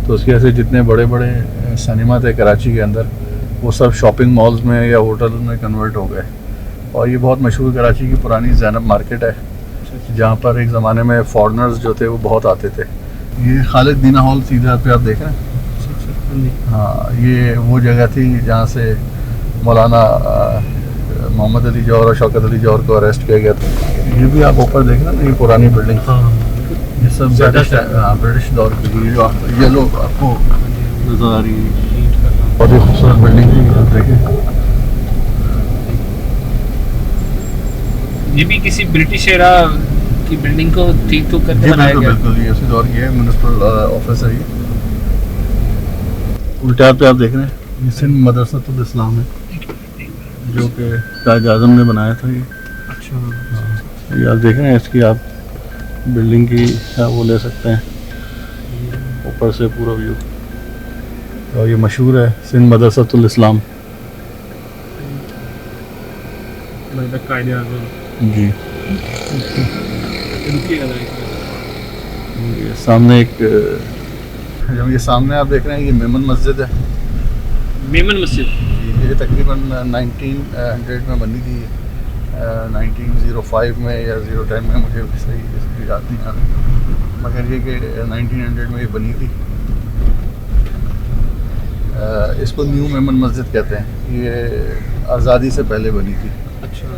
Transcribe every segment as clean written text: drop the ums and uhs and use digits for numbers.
तो उसकी वजह से जितने बड़े बड़े सिनेमा थे कराची के अंदर वो सब शॉपिंग मॉल्स में या होटल में कन्वर्ट हो गए। और ये बहुत मशहूर कराची की पुरानी ज़ैनब मार्केट है जहाँ पर एक ज़माने में फॉरेनर्स जो थे वो बहुत आते थे। ये खालिद दीना हॉल सीधा पे आप देख रहे हैं। हाँ, ये वो जगह थी जहाँ से मौलाना मोहम्मद अली जौहर और शौकत अली जौहर को अरेस्ट किया गया था। ये भी आप ऊपर देख रहे हैं ना, ये पुरानी बिल्डिंग, ये सब ब्रिटिश दौर की। ये लोग आपको नजर आ रही है, बहुत ही खूबसूरत बिल्डिंग थी। आप देखें, ये भी किसी ब्रिटिश एरा की बिल्डिंग को ठीक ठुक करके बनाया गया। बिल्कुल ये उसी दौर की है, म्युनिसिपल ऑफिस है ये। उल्टा पे आप देख रहे हैं, ये सिंध मदरसतुल इस्लाम है जो कि कायद आज़म ने बनाया था ये। अच्छा, ये आप देख रहे हैं, इसकी आप बिल्डिंग की वो ले सकते हैं ऊपर से पूरा व्यू। और ये मशहूर है सिंध मदरसतुल इस्लाम कायद आज़म जी। रुकिएगा ये सामने एक, जब ये सामने आप देख रहे हैं, ये मेमन मस्जिद है। मेमन मस्जिद ये तकरीबन 1900 में बनी थी, 1905 में या 010 में, मुझे सही इसकी याद नहीं आ रही, मगर ये कि 1900 में ये बनी थी। इसको न्यू मेमन मस्जिद कहते हैं। ये आज़ादी से पहले बनी थी। अच्छा,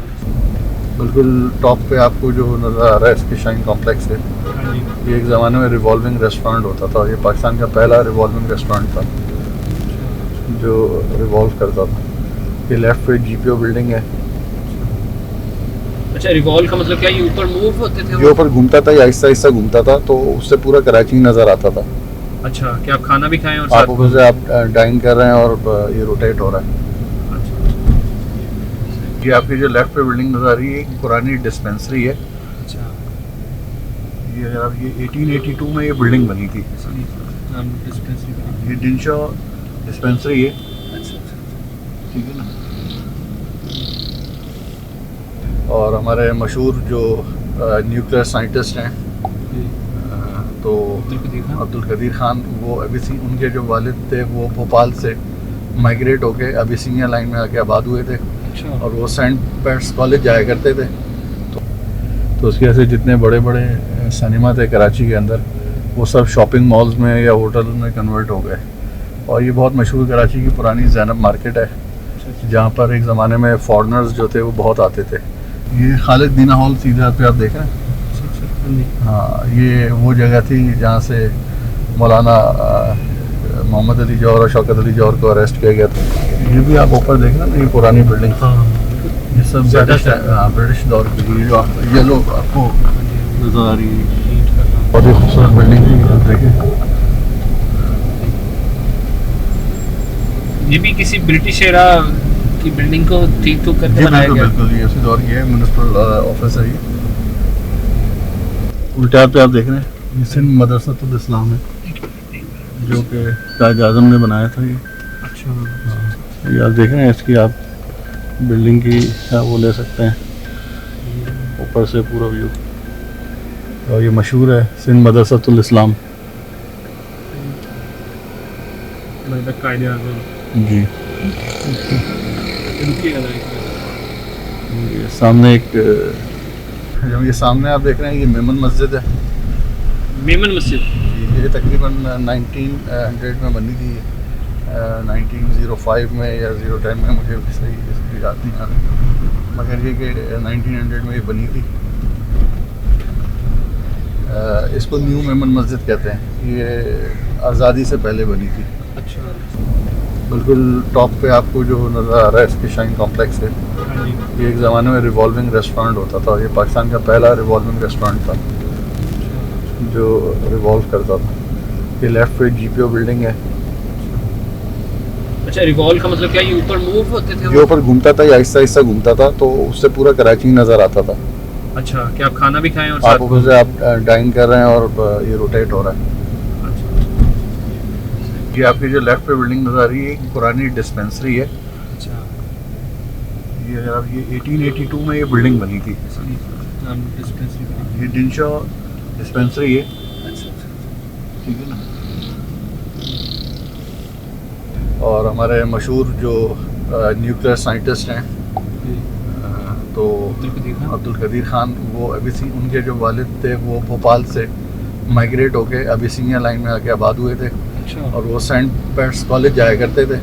बिल्कुल टॉप पे आपको जो नज़र आ रहा है इसके शाइन कॉम्प्लेक्स है। ये एक ज़माने में रिवॉल्विंग रेस्टोरेंट होता था। ये पाकिस्तान का पहला रिवॉल्विंग रेस्टोरेंट था जो रिवॉल्व करता था। ये लेफ्ट पे जीपीओ बिल्डिंग है। अच्छा, रिवॉल्व का मतलब क्या, ये ऊपर मूव होते थे? ये ऊपर घूमता था, ये आहिस्ता आहिस्ता घूमता था, तो उससे पूरा कराची नज़र आता था। अच्छा, क्या आप खाना भी खाएं और आप ऊपर से आप डाइन कर रहे हैं और ये रोटेट हो रहा है। ये आपकी जो लेफ्ट पे बिल्डिंग नज़र आ रही है, एक पुरानी डिस्पेंसरी है। अच्छा, ये 1882 में ये बिल्डिंग बनी थी। ये डिंशा डिस्पेंसरी है, ठीक है ना। और हमारे मशहूर जो न्यूक्लियर साइंटिस्ट हैं, तो अब्दुल कदीर खान, वो उनके जो वालिद थे वो भोपाल से माइग्रेट होके अबिसिनिया लाइन में आके आबाद हुए थे। अच्छा, और वो सेंट पैट्स कॉलेज जाया करते थे। तो उसकी वजह से जितने बड़े बड़े सिनेमा थे कराची के अंदर वो सब शॉपिंग मॉल्स में या होटल में कन्वर्ट हो गए। और ये बहुत मशहूर कराची की पुरानी ज़ैनब मार्केट है जहाँ पर एक ज़माने में फॉरेनर्स जो थे वो बहुत आते थे। ये खालिद दीना हॉल सीधा पे आप देख रहे हैं। हाँ, ये वो जगह थी जहाँ से मौलाना मोहम्मद अली जौहर और शौकत अली जौहर को अरेस्ट किया गया था। ये भी आप ऊपर देख रहे हैं, ये पुरानी बिल्डिंग, ये सब ब्रिटिश दौर की। ये लोग आपको नजर आ रही है, बहुत ही खूबसूरत बिल्डिंग थी। आप देखें, ये भी किसी ब्रिटिश एरा की बिल्डिंग को ठीक ठुक करके बनाया गया। बिल्कुल ये उसी दौर की है, म्युनिसिपल ऑफिस है ये। उल्टा पे आप देख रहे हैं, ये सिंध मदरसतुल इस्लाम है जो कि कायद आज़म ने बनाया था ये। अच्छा, ये आप देख रहे हैं, इसकी आप बिल्डिंग की वो ले सकते हैं ऊपर से पूरा व्यू। और ये मशहूर है सिंध मदरसतुल इस्लाम कायद आज़म जी। रुकिएगा ये सामने एक, जब ये सामने आप देख रहे हैं, ये मेमन मस्जिद है। मेमन मस्जिद ये तकरीबन 1900 में बनी थी, 1905 में या 010 में, मुझे सही इसकी याद नहीं आ रही, मगर ये कि 1900 में ये बनी थी। इसको न्यू मेमन मस्जिद कहते हैं। ये आज़ादी से पहले बनी थी। अच्छा, बिल्कुल टॉप पे आपको जो नज़र आ रहा है इसके शाइन कॉम्प्लेक्स है। ये एक ज़माने में रिवॉल्विंग रेस्टोरेंट होता था। ये पाकिस्तान का पहला रिवॉल्विंग रेस्टोरेंट था जो रिवॉल्व करता था। ये लेफ्ट पे जीपीओ बिल्डिंग है। अच्छा, रिवॉल्व का मतलब क्या, ये ऊपर मूव होते थे? ये ऊपर घूमता था, ये आहिस्ता आहिस्ता घूमता था, तो उससे पूरा कराची नज़र आता था। अच्छा, क्या आप खाना भी खाएं और आप ऊपर से आप डाइन कर रहे हैं और ये रोटेट हो रहा है। ये आपकी जो लेफ्ट पे बिल्डिंग नज़र आ रही है, एक पुरानी डिस्पेंसरी है। अच्छा, ये 1882 में ये बिल्डिंग बनी थी। ये डिंशा डिस्पेंसरी है, ठीक है ना। और हमारे मशहूर जो न्यूक्लियर साइंटिस्ट हैं तो अब्दुल कदीर खान, वो उनके जो वालिद थे वो भोपाल से माइग्रेट होके अबिसिनिया लाइन में आके आबाद हुए थे। अच्छा। और वो सेंट पैट्स कॉलेज जाया करते थे।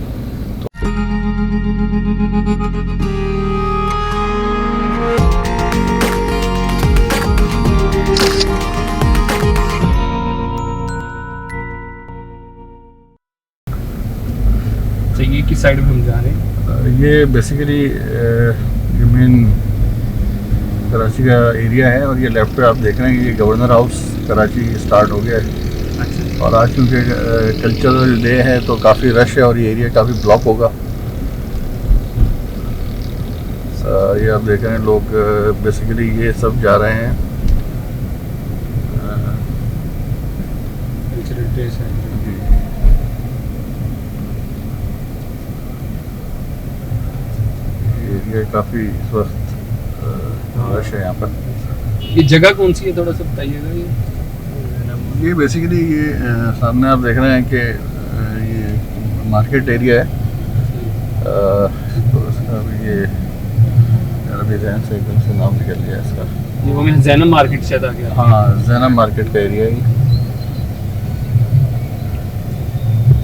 तो ये किस साइड में हम जा रहे हैं? ये बेसिकली मेन कराची का एरिया है और ये लेफ्ट पे आप देख रहे हैं कि ये गवर्नर हाउस कराची स्टार्ट हो गया है। अच्छा। और आज क्योंकि कल्चरल डे है तो काफ़ी रश है और ये एरिया काफ़ी ब्लॉक होगा। ये आप देख रहे हैं लोग बेसिकली ये सब जा रहे हैं। ये काफ़ी इस वक्त रश है यहाँ पर। ये जगह कौन सी है, थोड़ा सा बताइएगा। ये बेसिकली ये सामने आप देख रहे हैं कि ये मार्केट एरिया है। तो इसका अभी ये मेरा भी जहन से एकदम से नाम निकल गया इसका। ये वो मैं जैनब मार्केट से आ गया। हाँ, जैनब मार्केट का एरिया है।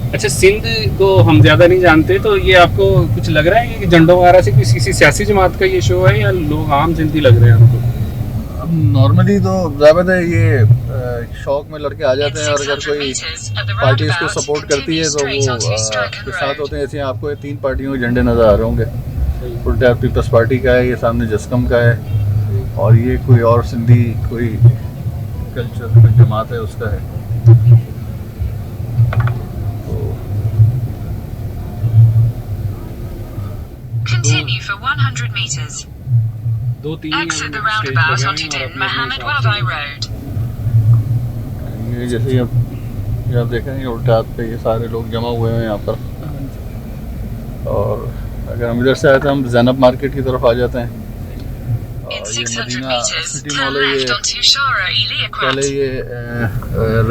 अच्छा, सिंध को हम ज़्यादा नहीं जानते, तो ये आपको कुछ लग रहा है कि झंडों वगैरह से किसी सियासी जमात का ये शो है या लोग आम जिंदगी लग रहे हैं आपको? अब नॉर्मली तो ज़्यादा ये शौक में लड़के आ जाते हैं और अगर कोई पार्टी इसको सपोर्ट करती है तो वो के साथ होते हैं। जैसे आपको ये 3 पार्टियों के झंडे नज़र आ रहे होंगे। उल्टा पीपल्स पार्टी का है, ये सामने जस्कम का है और ये कोई और सिंधी कोई कल्चर जमात है उसका है। Continue for 100 meters. 2-3 Exit the roundabout onto Din Mohammed Wabai Road. ये जैसे ये आप देख रहे हैं उल्टा पे ये सारे लोग जमा हुए हैं यहाँ पर। और अगर हम इधर से आए तो हम जैनब मार्केट की तरफ आ जाते हैं। In और ये 600 Madina meters, city turn mall है। left ये onto Shara पहले Iliaquat. ये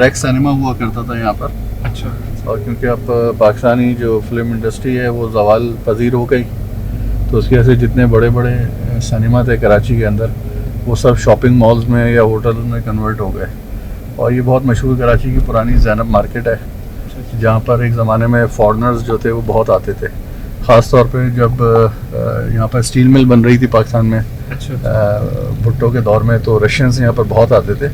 रेक्स सिनेमा हुआ करता था यहाँ पर। अच्छा। और क्योंकि अब पाकिस्तानी जो फिल्म इंडस्ट्री है वो ज़वाल पजीर हो गई तो उसकी वजह से जितने बड़े बड़े सिनेमा थे कराची के अंदर वो सब शॉपिंग मॉल्स में या होटल में कन्वर्ट हो गए। और ये बहुत मशहूर कराची की पुरानी जैनब मार्केट है जहाँ पर एक ज़माने में फॉरेनर्स जो थे वो बहुत आते थे। ख़ास तौर पे जब यहाँ पर स्टील मिल बन रही थी पाकिस्तान में भुट्टो के दौर में, तो रशियंस यहाँ पर बहुत आते थे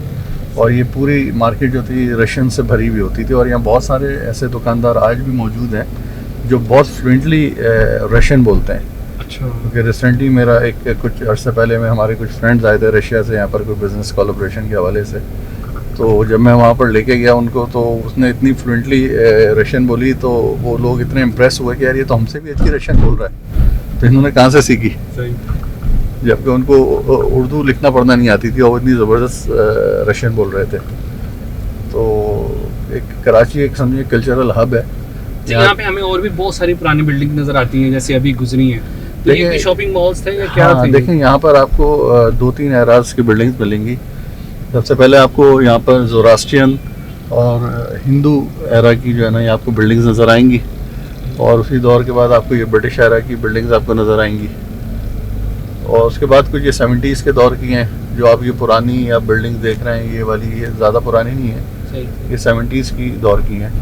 और ये पूरी मार्केट जो थी रशियन से भरी हुई होती थी। और यहाँ बहुत सारे ऐसे दुकानदार आज भी मौजूद हैं जो बहुत फ्लुएंटली रशियन बोलते हैं। अच्छा। क्योंकि रिसेंटली मेरा कुछ अर्से पहले में हमारे कुछ फ्रेंड्स आए थे रशिया से यहाँ पर कोई बिज़नेस कोलैबोरेशन के हवाले से। तो जब मैं वहाँ पर लेके गया उनको तो उसने इतनी फ्लुएंटली रशियन बोली तो वो लोग इतने इम्प्रेस हुए कि यार ये तो हमसे भी अच्छी रशियन बोल रहा है। तो इन्होंने कहाँ से सीखी, जबकि उनको उर्दू लिखना पढ़ना नहीं आती थी और इतनी ज़बरदस्त रशियन बोल रहे थे। तो एक कराची एक समझिए कल्चरल हब है। यहाँ पे हमें और भी बहुत सारी पुरानी बिल्डिंग नज़र आती हैं जैसे अभी गुजरी हैं। तो ये शॉपिंग मॉल्स थे या क्या थे? देखें यहाँ पर आपको 2-3 एराज की बिल्डिंग्स मिलेंगी। सबसे पहले आपको यहाँ पर ज़ोरास्ट्रियन और हिंदू एरा की जो है ना ये आपको बिल्डिंग्स नज़र आएंगी। और उसी दौर के बाद आपको ये ब्रिटिश एरा की बिल्डिंग्स आपको नज़र आएंगी। और उसके बाद कुछ ये 70s के दौर की हैं जो आप ये पुरानी आप बिल्डिंग देख रहे हैं। ये वाली ये ज़्यादा पुरानी नहीं है, ये 70s की दौर की हैं।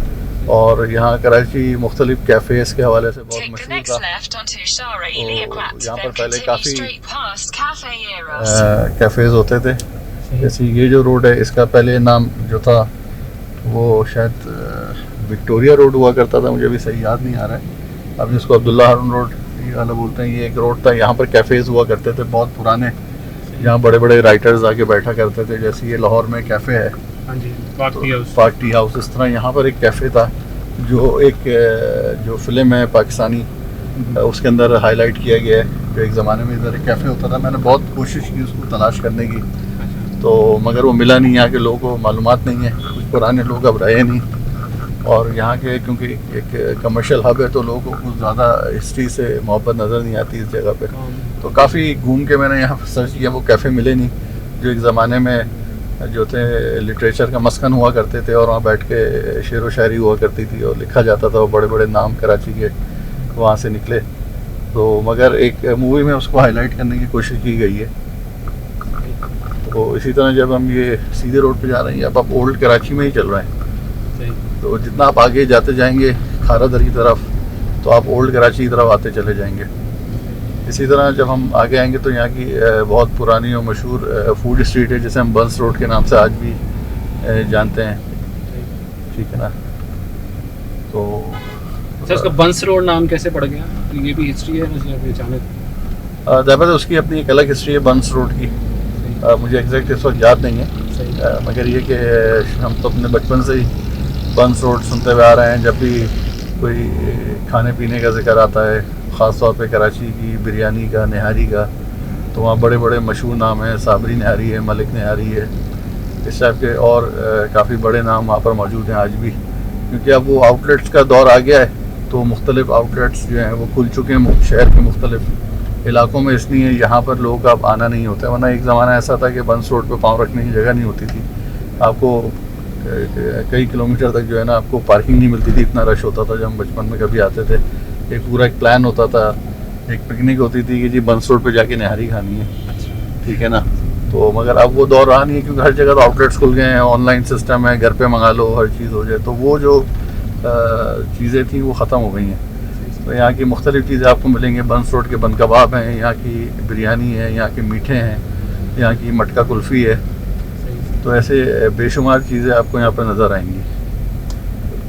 और यहाँ कराची मुख्तलिफ कैफ़ेज़ के हवाले से बहुत मशहूर था। तो यहाँ पर पहले काफ़ी कैफ़ेज़ होते थे। जैसे ये जो रोड है इसका पहले नाम जो था वो शायद विक्टोरिया रोड हुआ करता था, मुझे भी सही याद नहीं आ रहा है। अब जिसको अब्दुल्ला हारून रोड ये वाला बोलते हैं, ये एक रोड था। यहाँ पर कैफ़ेज़ हुआ करते थे बहुत पुराने, यहाँ बड़े बड़े राइटर्स आके बैठा करते थे। जैसे ये लाहौर में कैफ़े है पाक टी हाउस, इस तरह यहाँ पर एक कैफ़े था जो एक जो फिल्म है पाकिस्तानी उसके अंदर हाईलाइट किया गया है। जो एक ज़माने में इधर एक कैफ़े होता था, मैंने बहुत कोशिश की उसको तलाश करने की तो मगर वो मिला नहीं। यहाँ के लोगों को मालूमात नहीं है, कुछ पुराने लोग अब रहे नहीं। और यहाँ के क्योंकि एक कमर्शियल हब है तो लोगों को कुछ ज़्यादा हिस्ट्री से मोहब्बत नज़र नहीं आती इस जगह पे। तो काफ़ी घूम के मैंने यहाँ सर्च किया, वो कैफ़े मिले नहीं जो एक ज़माने में जो थे लिटरेचर का मस्कन हुआ करते थे, और वहाँ बैठ के शेर व शायरी हुआ करती थी और लिखा जाता था, और बड़े बड़े नाम कराची के वहाँ से निकले। तो मगर एक मूवी में उसको हाईलाइट करने की कोशिश की गई है। तो इसी तरह जब हम ये सीधे रोड पे जा रहे हैं, अब आप ओल्ड कराची में ही चल रहे हैं, तो जितना आप आगे जाते जाएंगे खारादर की तरफ, तो आप ओल्ड कराची की तरफ आते चले जाएंगे। इसी तरह जब हम आगे आएंगे तो यहाँ की बहुत पुरानी और मशहूर फूड स्ट्रीट है, जिसे हम बंस रोड के नाम से आज भी जानते हैं, ठीक है ना। तो अच्छा, इसका बंस रोड नाम कैसे पड़ गया? ये भी हिस्ट्री है मुझे अचानक? ज़्यादा उसकी अपनी एक अलग हिस्ट्री है बंस रोड की, मुझे एग्जैक्ट इस वक्त याद नहीं है, मगर ये कि हम तो अपने बचपन से ही बंस रोड सुनते हुए आ रहे हैं। जब भी कोई खाने पीने का जिक्र आता है, ख़ास तौर पे कराची की बिरयानी का, निहारी का, तो वहाँ बड़े बड़े मशहूर नाम हैं, साबरी निहारी है, मलिक निहारी है, इस टाइप के और काफ़ी बड़े नाम वहाँ पर मौजूद हैं आज भी, क्योंकि अब वो आउटलेट्स का दौर आ गया है। तो मुख्तलिफ आउटलेट्स जो हैं वो खुल चुके हैं शहर के मुख्तलिफ इलाकों में, इसलिए यहाँ पर लोगों का अब आना नहीं होता है। वरना एक ज़माना ऐसा था कि बंस रोड पे पाँव रखने की जगह नहीं होती थी, आपको कई किलोमीटर तक जो है ना आपको पार्किंग नहीं मिलती थी, इतना रश होता था। जब हम बचपन में कभी आते थे, एक पूरा एक प्लान होता था, एक पिकनिक होती थी कि जी बंस रोड पे जाके निहारी खानी है, ठीक है ना। तो मगर अब वो दौर रहा नहीं है, क्योंकि हर जगह तो आउटलेट्स खुल गए हैं, ऑनलाइन सिस्टम है, घर पे मंगा लो, हर चीज़ हो जाए। तो वो जो चीज़ें थी वो ख़त्म हो गई हैं। तो यहाँ की मुख्तलिफ़ चीज़ें आपको मिलेंगी। बंस रोड के बन कबाब हैं, यहाँ की बिरयानी है, यहाँ के मीठे हैं, यहाँ की मटका कुल्फ़ी है। तो ऐसे बेशुमार चीज़ें आपको यहाँ पर नज़र आएंगी।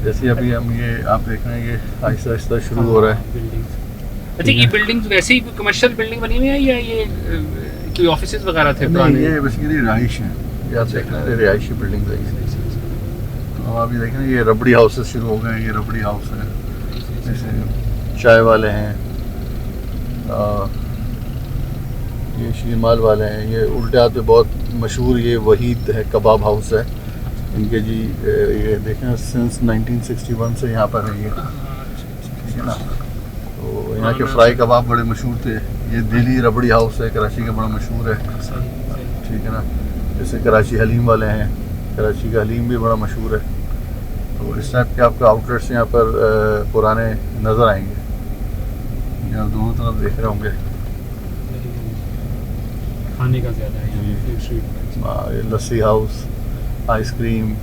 जैसे अभी हम ये आप देख रहे हैं, ये आहिस्ता आहिस्ता शुरू हो रहा है। अच्छा, ये बिल्डिंग वैसे ही कमर्शियल बिल्डिंग बनी हुई है या ये कोई ऑफिसेज वगैरह थे पुराने? ये बेसिकली रिहाइश है, ये आप देख रहे हैं रिहाइशी बिल्डिंग है। तो आप ये देख रहे हैं, ये रबड़ी हाउसेस शुरू हो गए हैं, ये रबड़ी हाउस है, जैसे चाय वाले हैं, ये शीरमाल वाले हैं, ये उल्टे हाथ पे बहुत मशहूर ये वहीद है कबाब हाउस है इनके जी। ये देखें सिंस 1961 से यहाँ पर है ये, ठीक है ना। तो यहाँ के फ्राई कबाब बड़े मशहूर थे। ये दिल्ली रबड़ी हाउस है, कराची का बड़ा मशहूर है, ठीक है ना। जैसे कराची हलीम वाले हैं, कराची का हलीम भी बड़ा मशहूर है। तो इस टाइप के आपको आउटलेट्स यहाँ पर पुराने नज़र आएंगे, यहाँ दोनों तरफ देख रहे होंगे। खाने का ज़्यादा है, ये लस्सी हाउस, आइसक्रीम,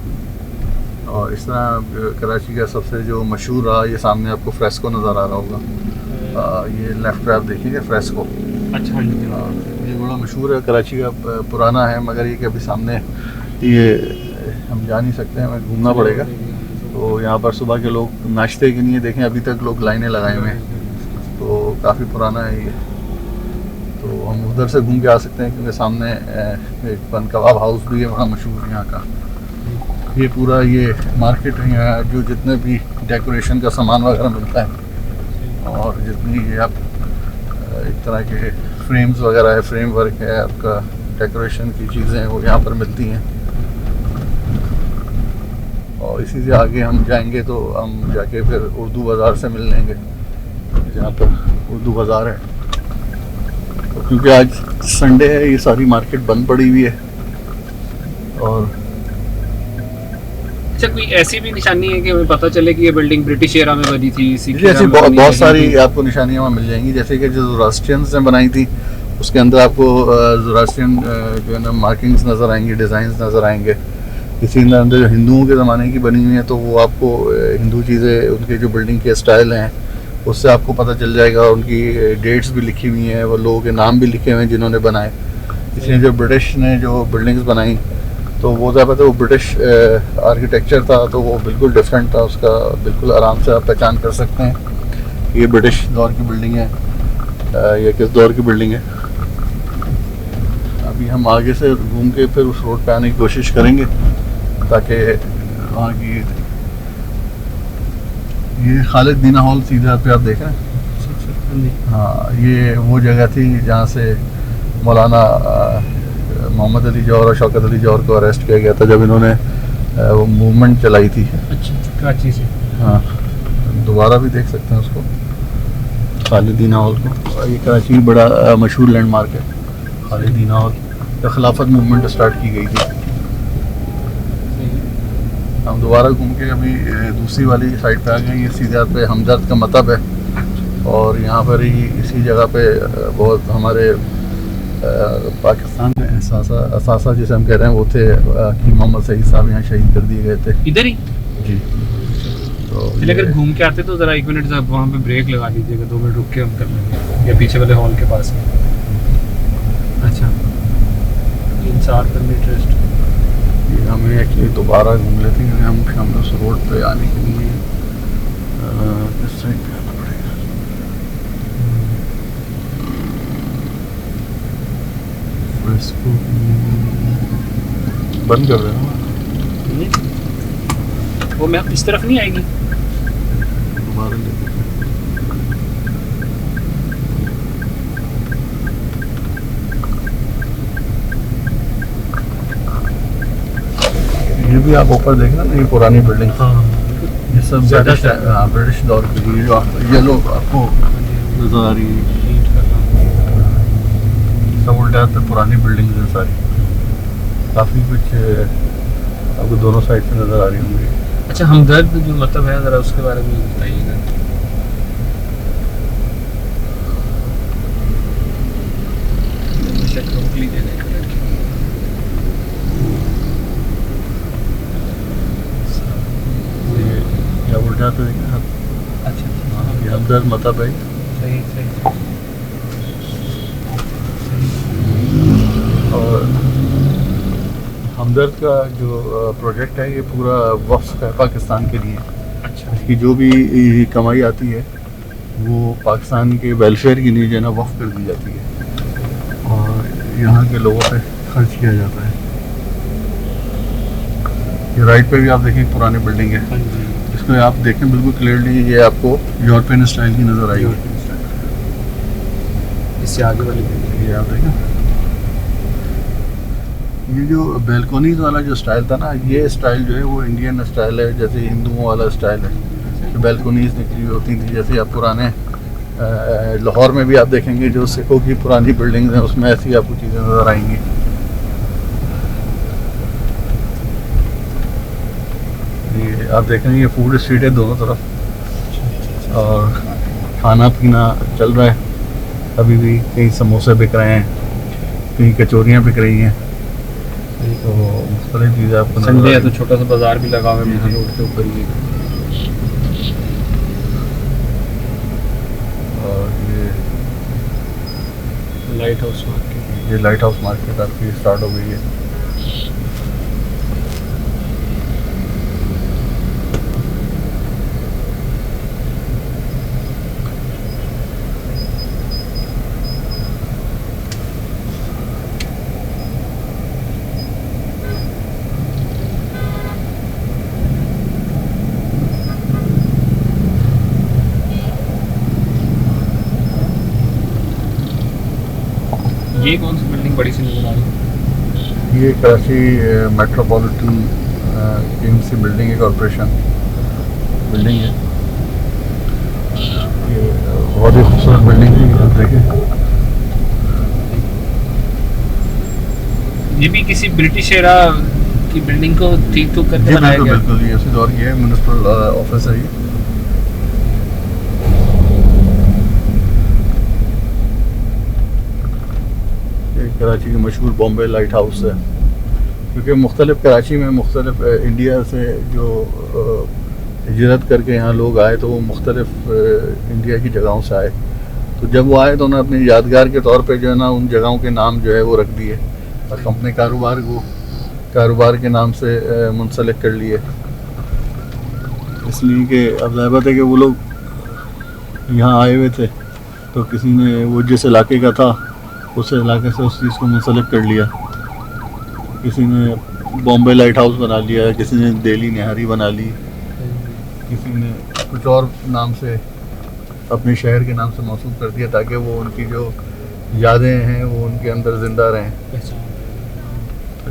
और इस तरह कराची का सबसे जो मशहूर रहा, ये सामने आपको फ्रेस्को नज़र आ रहा होगा, ये लेफ्ट पे आप देखेंगे फ्रेस्को। अच्छा, ये बड़ा मशहूर है, कराची का पुराना है, मगर ये कि अभी सामने ये हम जा नहीं सकते, हमें घूमना पड़ेगा। तो यहाँ पर सुबह के लोग नाश्ते के लिए देखें अभी तक लोग लाइनें लगाए हुए हैं, तो काफ़ी पुराना है ये। तो हम उधर से घूम के आ सकते हैं, क्योंकि सामने एक बन कबाब हाउस भी है, बड़ा मशहूर यहाँ का। ये पूरा ये मार्केट है यहाँ, जो जितने भी डेकोरेशन का सामान वगैरह मिलता है, और जितनी ये आप एक तरह के फ्रेम्स वगैरह है, फ्रेम वर्क है, आपका डेकोरेशन की चीज़ें वो यहाँ पर मिलती हैं। और इसी से आगे हम जाएंगे तो हम जाके फिर उर्दू बाज़ार से मिल लेंगे, जहाँ पर उर्दू बाज़ार है। तो क्योंकि आज संडे है, ये सारी मार्केट बंद पड़ी हुई है। और अच्छा, कोई ऐसी भी निशानी है कि हमें पता चले कि ये बिल्डिंग ब्रिटिश एरा में बनी थी? ऐसी बहुत सारी आपको निशानियाँ वहाँ मिल जाएंगी, जैसे कि जो ज़ोरास्ट्रियंस ने बनाई थी, उसके अंदर आपको ज़ोरास्ट्रियन जो है ना मार्किंग्स नज़र आएंगी, डिज़ाइंस नज़र आएंगे। इसी अंदर जो हिंदुओं के ज़माने की बनी हुई है, तो वो आपको हिंदू चीज़ें, उनके जो बिल्डिंग के स्टाइल हैं, उससे आपको पता चल जाएगा। उनकी डेट्स भी लिखी हुई हैं, वो लोगों के नाम भी लिखे हुए हैं जिन्होंने बनाए। इसलिए जो ब्रिटिश ने जो बिल्डिंग्स बनाई, तो वो ज़्यादा वो ब्रिटिश आर्किटेक्चर था, तो वो बिल्कुल डिफरेंट था उसका, बिल्कुल आराम से आप पहचान कर सकते हैं ये ब्रिटिश दौर की बिल्डिंग है, ये किस दौर की बिल्डिंग है। अभी हम आगे से घूम के फिर उस रोड पे आने की कोशिश करेंगे, ताकि वहाँ की ये खालिद दीना हॉल सीधे हाथ पे आप देख रहे हैं। हाँ, ये वो जगह थी जहाँ से मौलाना मोहम्मद अली जौहर और शौकत अली जौहर को अरेस्ट किया गया था, जब इन्होंने वो मूवमेंट चलाई थी। अच्छा, कराची से। हाँ, दोबारा भी देख सकते हैं उसको, खालिद दीना हॉल को। ये कराची की बड़ा मशहूर लैंडमार्क है खालिद दीना हॉल। जब खिलाफत मूवमेंट स्टार्ट की गई थी हम दोबारा घूम के अभी दूसरी वाली साइड पे आ गए। ये सीधा पे हमदर्द का मतब है और यहाँ पर ही इसी जगह पे बहुत हमारे पाकिस्तान में असासा जिसे हम कह रहे हैं वो थे कि मोहम्मद सईद साहब यहाँ शहीद कर दिए गए थे इधर ही। जी। तो चलिए अगर घूम के आते तो ज़रा 1 मिनट आप वहाँ पे ब्रेक लगा लीजिएगा, 2 मिनट रुक के हम कर लेंगे, या पीछे वाले हॉल के पास में। अच्छा 3-4 मिनट रेस्ट। ये हमें एक्चुअली दोबारा घूम लेते हैं, हम शामरोस रोड पे आने के लिए किस साइड पे आना पड़ेगा। इसको बंद कर देना, वो मैप इस तरफ नहीं आएगी। दोबारा लेते हैं। ये भी आप ऊपर देखना ना, ये पुरानी बिल्डिंग, ये सब ज़्यादा ब्रिटिश दौर की, ये लोग आपको नजर आ रही है, सब उल्टा पे पुरानी बिल्डिंग है सारी, काफ़ी कुछ आपको दोनों साइड से नज़र आ रही होंगी। अच्छा हमदर्द जो मतलब है ज़रा उसके बारे में बताइएगा। या उल्टा तो देखना आप। अच्छा ये हमदर्द मतलब है। सही सही। और हमदर्द का जो प्रोजेक्ट है ये पूरा वक्फ है पाकिस्तान के लिए। अच्छा इसकी जो भी कमाई आती है वो पाकिस्तान के वेलफेयर के लिए जो है ना वक्फ कर दी जाती है और यहाँ के लोगों पे खर्च किया जाता है। ये राइट पे भी आप देखें पुरानी बिल्डिंग है, हाँ जी। इसको आप देखें बिल्कुल क्लियरली, ये आपको यूरोपियन स्टाइल की नज़र आएगी। इससे आगे वाली बिल्डिंग ये आप देखें, ये जो बेलकोनीज वाला जो स्टाइल था ना, ये स्टाइल जो है वो इंडियन स्टाइल है, जैसे हिंदुओं वाला स्टाइल है। तो बेलकोनीज निकली होती थी, जैसे आप पुराने लाहौर में भी आप देखेंगे जो सिखों की पुरानी बिल्डिंग्स हैं उसमें ऐसी आपको चीज़ें नज़र आएंगी। ये आप देख रहे हैं, ये फूड स्ट्रीट है दोनों तरफ और खाना पीना चल रहा है अभी भी। कहीं समोसे बिक रहे हैं, कहीं कचौरियाँ बिक रही हैं, तो मुख्तलिफ चीज़ें आपको नज़र संडे है आ तो रही हैं। छोटा सा बाजार भी लगा हुआ है मेन रोड के ऊपर ही। और लाइट हाउस मार्केट। ये लाइट हाउस मार्केट आपकी स्टार्ट हो गई है। ये कौन सी बिल्डिंग बड़ी सी नजर आ रही है? ये कराची मेट्रोपॉलिटन एम्स की बिल्डिंग है, कॉरपोरेशन बिल्डिंग है। ये बहुत ही खूबसूरत बिल्डिंग है, आप देखें। ये भी किसी ब्रिटिश एरा की बिल्डिंग को ठीक ठुक करके जी बनाया बिल्कुल गया। बिल्कुल, ये उसी दौर की है, म्यूनिसिपल ऑफिस है ये। कराची की मशहूर बॉम्बे लाइट हाउस है, क्योंकि मुख्तलिफ कराची में मुख्तलिफ इंडिया से जो हिजरत करके यहाँ लोग आए तो वो मुख्तलिफ इंडिया की जगहों से आए, तो जब वो आए तो उन्होंने अपनी यादगार के तौर पे जो है ना उन जगहों के नाम जो है वो रख दिए और अपने कारोबार के नाम से मुंसलिक कर लिए। इसलिए कि अब ज़ाहिर है कि वो लोग यहाँ आए हुए थे तो किसी ने वो जिस इलाके का था उस इलाके से उस चीज़ को मुंसलिक कर लिया। किसी ने बॉम्बे लाइट हाउस बना लिया, किसी ने दिल्ली निहारी बना ली, किसी ने कुछ और नाम से अपने शहर के नाम से मौसूफ कर दिया ताकि वो उनकी जो यादें हैं वो उनके अंदर ज़िंदा रहें।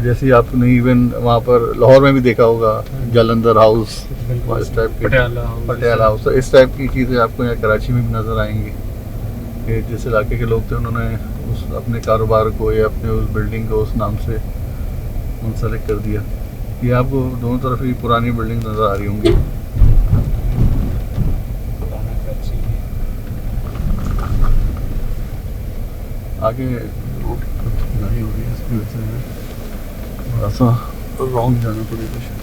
जैसे आपने इवन वहाँ पर लाहौर में भी देखा होगा जालंधर हाउस, इस टाइप के पटियाला हाउस, तो इस टाइप की चीज़ें आपको यहाँ कराची में भी नज़र आएंगी कि जिस इलाके के लोग थे उन्होंने उस अपने कारोबार को या अपने उस बिल्डिंग को उस नाम से मुंसलिक कर दिया। ये आपको दोनों तरफ ही पुरानी बिल्डिंग नज़र आ रही होंगी। पुराना कराची। आगे रोड नहीं हो रही है, इसकी वजह से थोड़ा सा रॉन्ग जाना पड़ेगा शायद।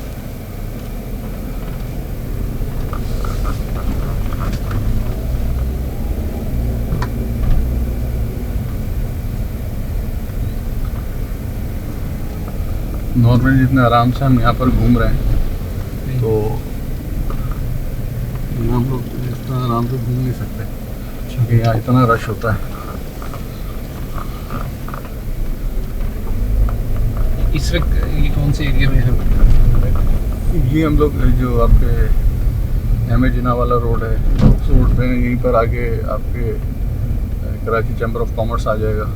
नॉर्मली जितने आराम से हम यहाँ पर घूम रहे हैं तो यहाँ हम लोग इतना आराम से घूम नहीं सकते क्योंकि यहाँ इतना रश होता है। इस वक्त ये कौन से एरिया में है? ये हम लोग जो आपके एम ए जिना वाला रोड है उस रोड पे यहीं पर आगे आपके कराची चैम्बर ऑफ कॉमर्स आ जाएगा।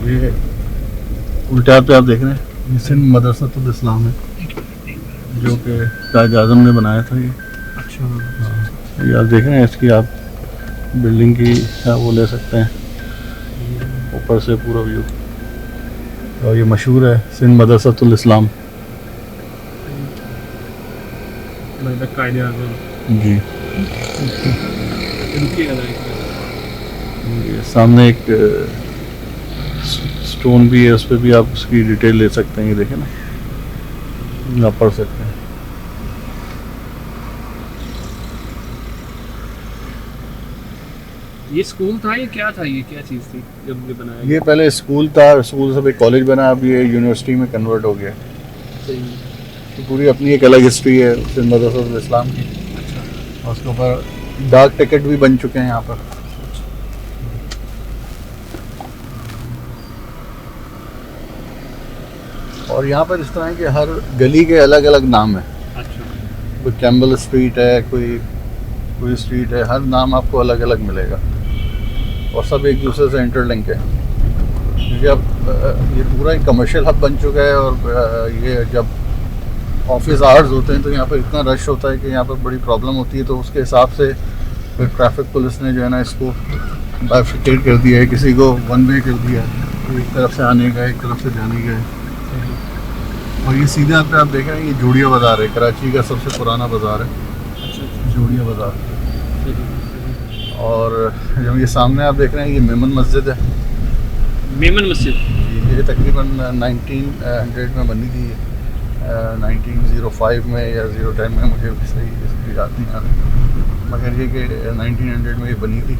ये उल्टा पे आप देख रहे हैं, ये सिंध मदरसतुल इस्लाम है जो कि ताज आज़म ने बनाया था। ये अच्छा। ये आप देख रहे हैं, इसकी आप बिल्डिंग की वो ले सकते हैं ऊपर से पूरा व्यू। और ये मशहूर है सिंध मदरसतुल इस्लाम। कायदे आज़म जी, ये सामने एक स्टोन भी है, उस पर भी आप उसकी डिटेल ले सकते हैं। ये देखें ना, आप पढ़ सकते हैं। ये स्कूल था, ये क्या था, ये क्या चीज़ थी जब ये बनाया ये पहले स्कूल था, स्कूल से भी कॉलेज बना, अब ये यूनिवर्सिटी में कन्वर्ट हो गया। सही। तो पूरी अपनी एक अलग हिस्ट्री है सिंध मदरसतुल इस्लाम की। अच्छा। और उसके ऊपर डाक टिकट भी बन चुके हैं यहाँ पर। और यहाँ पर इस तरह के हर गली के अलग अलग नाम है। अच्छा। कोई कैम्बल स्ट्रीट है, कोई स्ट्रीट है, हर नाम आपको अलग अलग मिलेगा और सब एक दूसरे से इंटरलिंक है क्योंकि अब ये पूरा एक कमर्शियल हब बन चुका है। और ये जब ऑफिस आवर्स होते हैं तो यहाँ पर इतना रश होता है कि यहाँ पर बड़ी प्रॉब्लम होती है। तो उसके हिसाब से फिर ट्रैफिक पुलिस ने जो है ना इसको बाइफिकेट कर दिया है, किसी को वन वे कर दिया है, एक तरफ से आने का एक तरफ से जाने का है। और ये सीधे आप देख रहे हैं, ये जोड़िया बाज़ार है, कराची का सबसे पुराना बाज़ार है। अच्छा। जोड़िया बाज़ार। और जब ये सामने आप देख रहे हैं, ये मेमन मस्जिद है। मेमन मस्जिद ये तकरीबन 1900 में बनी थी, 1905 में या 010 में, मुझे सही इसकी याद नहीं आ रही, मगर ये कि 1900 में ये बनी थी।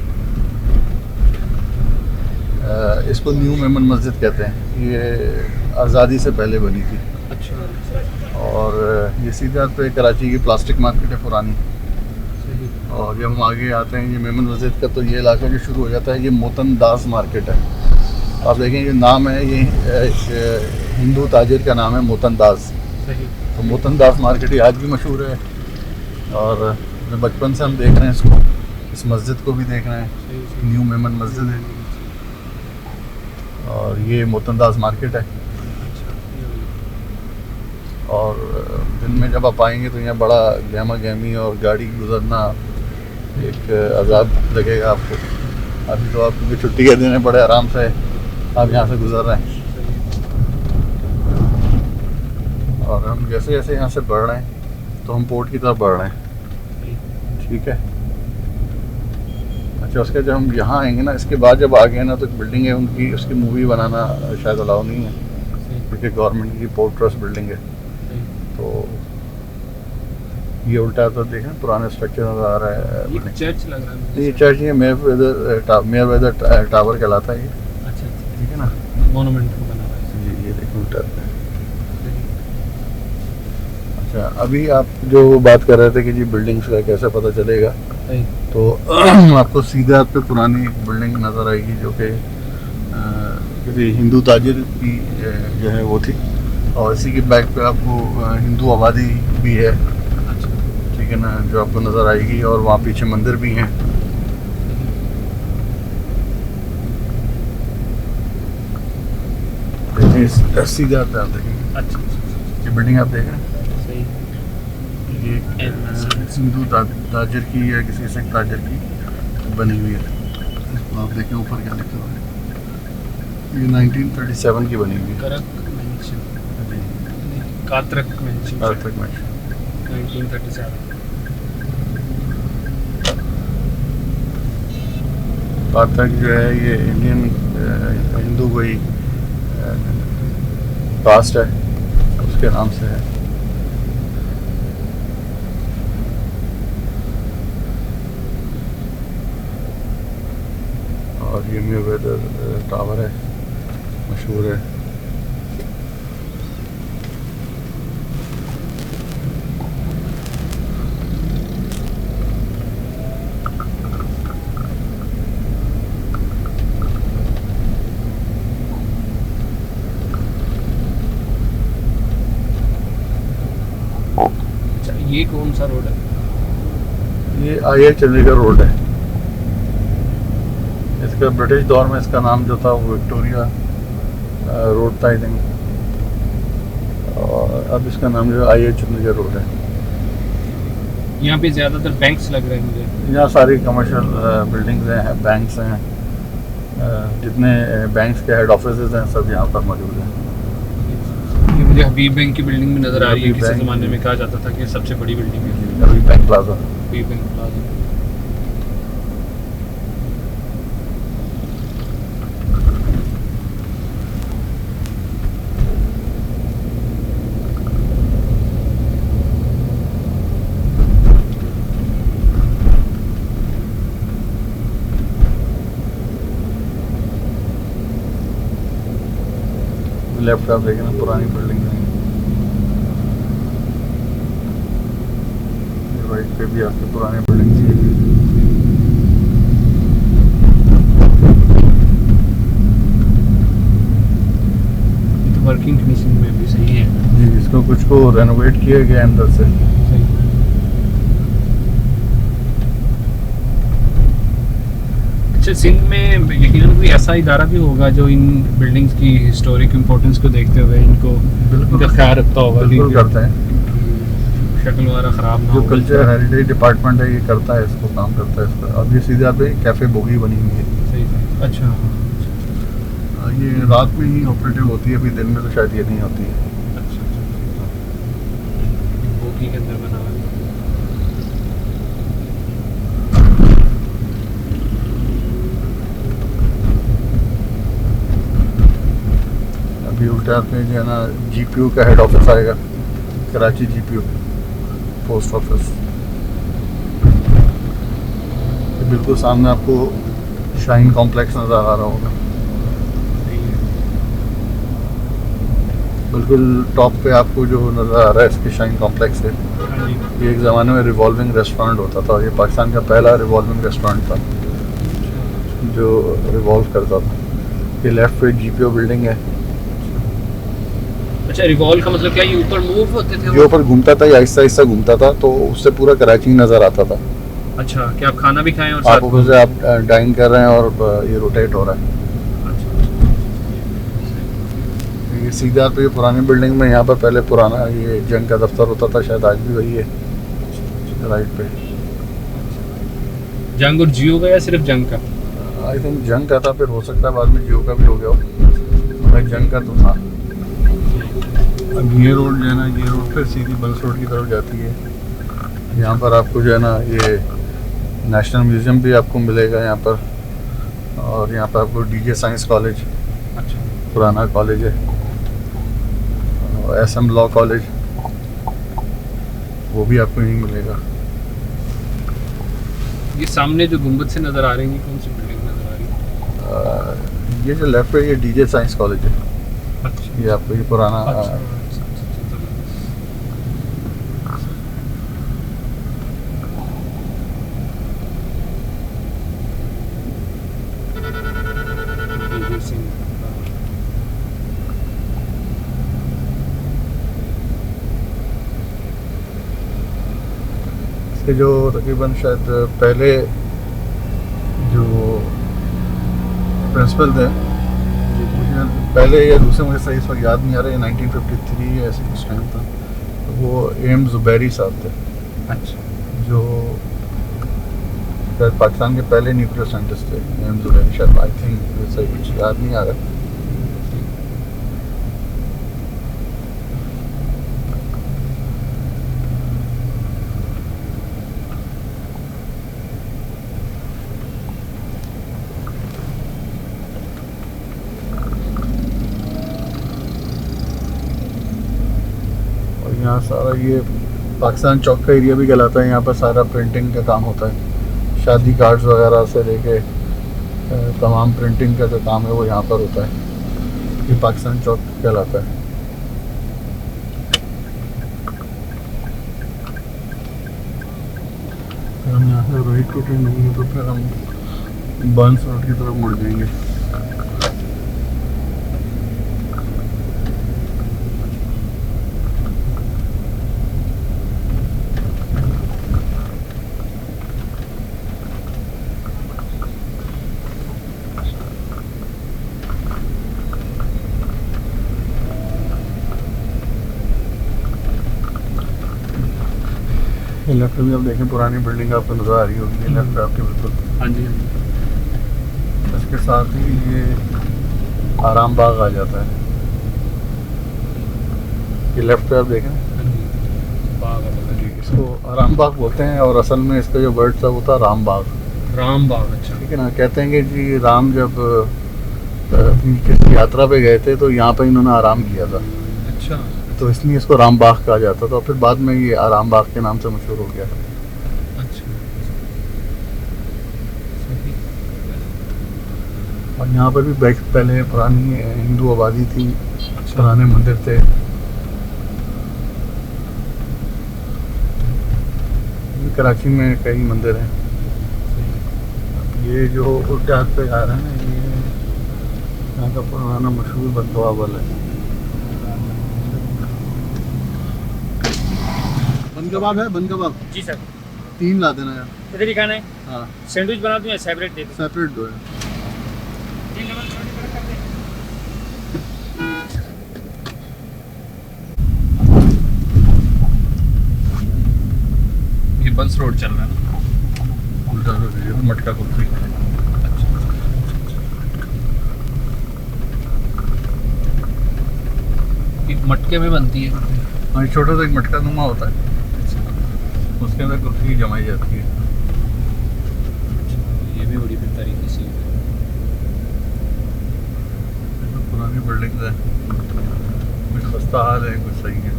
इसको न्यू मेमन मस्जिद कहते हैं। ये आज़ादी से पहले बनी थी। अच्छा। और ये सीधा पे कराची की प्लास्टिक मार्केट है पुरानी। सही। और जब हम आगे आते हैं ये मेमन मस्जिद का, तो ये इलाका जो शुरू हो जाता है, ये मोतनदास मार्केट है। आप देखें ये नाम है, ये हिंदू ताजिर का नाम है मोतनदास। सही। तो मोतनदास मार्केट ये आज भी मशहूर है। और बचपन से हम देख रहे हैं इसको, इस मस्जिद को भी देख रहे हैं। सही। न्यू मेमन मस्जिद है और ये मोतनदास मार्केट है। और दिन में जब आप आएंगे तो यहाँ बड़ा गहमा गहमी और गाड़ी गुजरना एक अजाब लगेगा आपको। अभी तो आप क्योंकि छुट्टी के दिन है, बड़े आराम से आप यहाँ से गुजर रहे हैं। और हम जैसे जैसे यहाँ से बढ़ रहे हैं तो हम पोर्ट की तरफ बढ़ रहे हैं। ठीक है। अच्छा, उसके जब हम यहाँ आएंगे ना, इसके बाद जब आ गए ना, तो एक बिल्डिंग है उनकी, उसकी मूवी बनाना शायद अलाउ नहीं है क्योंकि गवर्नमेंट की पोर्ट ट्रस्ट बिल्डिंग है। तो ये उल्टा तो देखें, पुराना स्ट्रक्चर नज़र आ रहा है। ये चर्च लग रहा है। ये चर्च, ये मेयरवेदर टावर कहलाता है ये। अच्छा। ठीक है ना, मोनूमेंट बना हुआ है। जी ये देखो उल्टा पे। अच्छा, अभी आप जो बात कर रहे थे कि जी बिल्डिंग्स का कैसे पता चलेगा, सही। तो आपको सीधे आप पे पुरानी बिल्डिंग नज़र आएगी जो कि किसी हिंदू ताजिर की जो है वो थी। और इसी के बैक पे आपको हिंदू आबादी भी है। ठीक है ना, जो आपको नज़र आएगी। और वहाँ पीछे मंदिर भी हैं। सीधे आप देखेंगे। अच्छा। ये बिल्डिंग आप देख रहे हैं, सही। ये सिंधु ताजर की या किसी सिख ताजर की बनी हुई है। इसको आप देखें ऊपर क्या लिखा हुआ है, ये 1937 की बनी हुई है। कात्रक मेंशन कात्रक में 1937। कात्रक जो है ये इंडियन हिंदू कोई कास्ट है, उसके नाम से है। और ये मेवेदर टावर है, मशहूर है। अच्छा, ये कौन सा रोड है? ये आई चंडीगढ़ रोड है। इसका ब्रिटिश दौर में इसका नाम जो था वो विक्टोरिया रोड था आई थिंक, और अब इसका नाम जो आई चंडीगढ़ रोड है। यहाँ पे ज़्यादातर बैंक्स लग रहे हैं मुझे। यहाँ सारी कमर्शियल बिल्डिंग्स हैं, बैंक्स हैं, जितने बैंक्स के हेड ऑफिसेज हैं सब यहाँ पर मौजूद हैं। ये मुझे हबीब बैंक की बिल्डिंग भी नज़र आ रही है। हबीब किसी बैंक। ज़माने में कहा जाता था कि सबसे बड़ी बिल्डिंग है अभी बैंक प्लाजा। हबीब बैंक प्लाजा। लेफ्ट आप देखें ना, पुरानी बिल्डिंग है। राइट पे भी आपके पुरानी बिल्डिंग थी। ये तो वर्किंग कंडीशन में भी सही है। जी, इसको कुछ को रेनोवेट किया गया अंदर से। सही। अच्छा, सिंध में यकीनन कोई ऐसा इदारा भी होगा जो इन बिल्डिंग्स की हिस्टोरिक इम्पोर्टेंस को देखते हुए इनको इनका ख्याल रखता होगा। बिल्कुल करते हैं। शक्ल वगैरह ख़राब ना जो हो। कल्चर हेरिटेज डिपार्टमेंट है ये करता है, इसको काम करता है इस पर। अब ये सीधे आप कैफ़े बोगी बनी हुई है। सही। अच्छा, ये रात में ही ऑपरेटिव होती है, अभी दिन में तो शायद ये नहीं होती है। अच्छा। बोगी के अंदर बना हुआ है। अभी उल्टा पे जो है ना जीपीयू का हेड ऑफिस आएगा, कराची जीपीयू पोस्ट ऑफिस। बिल्कुल सामने आपको शाइन कॉम्प्लेक्स नज़र आ रहा होगा। बिल्कुल टॉप पे आपको जो नज़र आ रहा है इसके शाइन कॉम्प्लेक्स है। हाँ जी। ये एक ज़माने में रिवॉल्विंग रेस्टोरेंट होता था। ये पाकिस्तान का पहला रिवॉल्विंग रेस्टोरेंट था जो रिवॉल्व करता था। ये लेफ्ट पे जीपीओ बिल्डिंग है। अच्छा, रिवॉल्व का मतलब क्या, ये ऊपर मूव होते थे ये वो? ऊपर घूमता था, ये आहिस्ता आहिस्ता घूमता था, तो उससे पूरा कराची नज़र आता था। अच्छा, क्या आप खाना भी खाएं और आप साथ ऊपर से आप डाइन कर रहे हैं और ये रोटेट हो रहा है। अच्छा। ये सीधा पे पुरानी बिल्डिंग में यहाँ पर पहले पुराना ये जंग का दफ्तर होता था, शायद आज भी वही है। राइट पे जंग और जियो का या सिर्फ जंग का? आई थिंक जंग का था, फिर हो सकता है बाद में जियो का भी हो गया हो। हमें जंग का तो था। अब ये रोड जो है ना, ये रोड फिर सीधी बल्स रोड की तरफ जाती है। यहाँ पर आपको जो है ना ये नेशनल म्यूज़ियम भी आपको मिलेगा यहाँ पर, और यहाँ पर आपको डीजे साइंस कॉलेज, अच्छा। पुराना कॉलेज है, और एसएम लॉ कॉलेज, वो भी आपको यहीं मिलेगा। ये सामने जो गुंबद से नजर आ रही है, कौन सी बिल्डिंग नजर आ रही है? ये जो लेफ्ट पे ये डीजे साइंस कॉलेज है। अच्छा। ये आपको ये पुराना इसके जो तकरीबन शायद पहले जो प्रिंसिपल थे, मुझे पहले या दूसरे मुझे सही इस वक्त याद नहीं आ रहा है, 1953 या ऐसे कुछ टाइम था, तो वो एम जुबैरी साहब थे। अच्छा जो शायद पाकिस्तान के पहले न्यूक्लियर साइंटिस्ट थे, एम शायद, आई थिंक, सही कुछ याद नहीं आ रहा। यहाँ सारा ये पाकिस्तान चौक का एरिया भी कहलाता है। यहाँ पर सारा प्रिंटिंग का काम होता है, शादी कार्ड्स वगैरह से लेके तमाम प्रिंटिंग का जो काम है वो यहाँ पर होता है। ये पाकिस्तान चौक कहलाता है। फिर हम यहाँ से राइट को टर्न लेंगे तो फिर हम बर्न्स रोड की तरफ मुड़ जाएंगे। लेफ्ट में आप देखें पुरानी बिल्डिंग आपको नज़र आ रही होगी, लेफ्ट पे आपके बिल्कुल। हाँ जी हाँ जी। इसके साथ ही ये आराम बाग आ जाता है। ये लेफ्ट पे आप देखें, बाग है जी। इसको आराम बाग बोलते हैं और असल में इसका जो वर्ड था वो था राम बाग। राम बाग, अच्छा ठीक है ना। कहते हैं कि जी राम जब अपनी किसी यात्रा पे गए थे तो यहाँ पे इन्होंने आराम किया था, अच्छा तो इसलिए इसको राम बाग कहा जाता था। फिर बाद में ये आराम बाग के नाम से मशहूर हो गया। अच्छा। और यहाँ पर भी पहले पुरानी हिंदू आबादी थी, पुराने मंदिर थे। कराची में कई मंदिर हैं। ये जो उल्टे हाथ पे आ रहा है ना, ये यहाँ का पुराना मशहूर बंदवा वाला है। बन कबाब है, बन कबाब जी सर। 3 ला देना यार। किधर ही खाना है? हाँ, सैंडविच बना दूं या सेपरेट दे दूं? सेपरेट दो है। ये बंस रोड चल रहा है ना? उल्टा तो मटका कुल्फी। ये मटके में बनती है? हाँ, छोटा सा एक मटका नुमा होता है, उसके अंदर कुल्फी जमाई जाती है। ये भी बड़ी फिर तरीके से पुरानी बिल्डिंग है, कुछ खस्ता हाल है, कुछ सही है।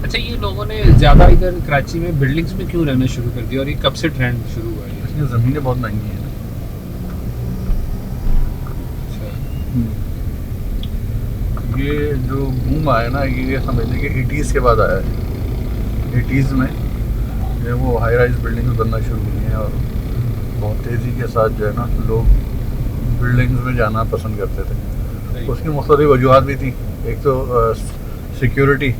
अच्छा, ये लोगों ने ज़्यादा इधर कराची में बिल्डिंग्स में क्यों रहना शुरू कर दिया और ये कब से ट्रेंड शुरू हुआ है? इसमें ज़मीनें बहुत महंगी हैं। ये जो बूम आया ना, ये समझ लें कि 80s के बाद आया है। 80s में जो वो हाई राइज बिल्डिंग्स बनना शुरू हुई हैं और बहुत तेज़ी के साथ जो है ना लोग बिल्डिंग्स में जाना पसंद करते थे। उसकी मुख्तलिफ वजूहत भी थी। एक तो सिक्योरिटी,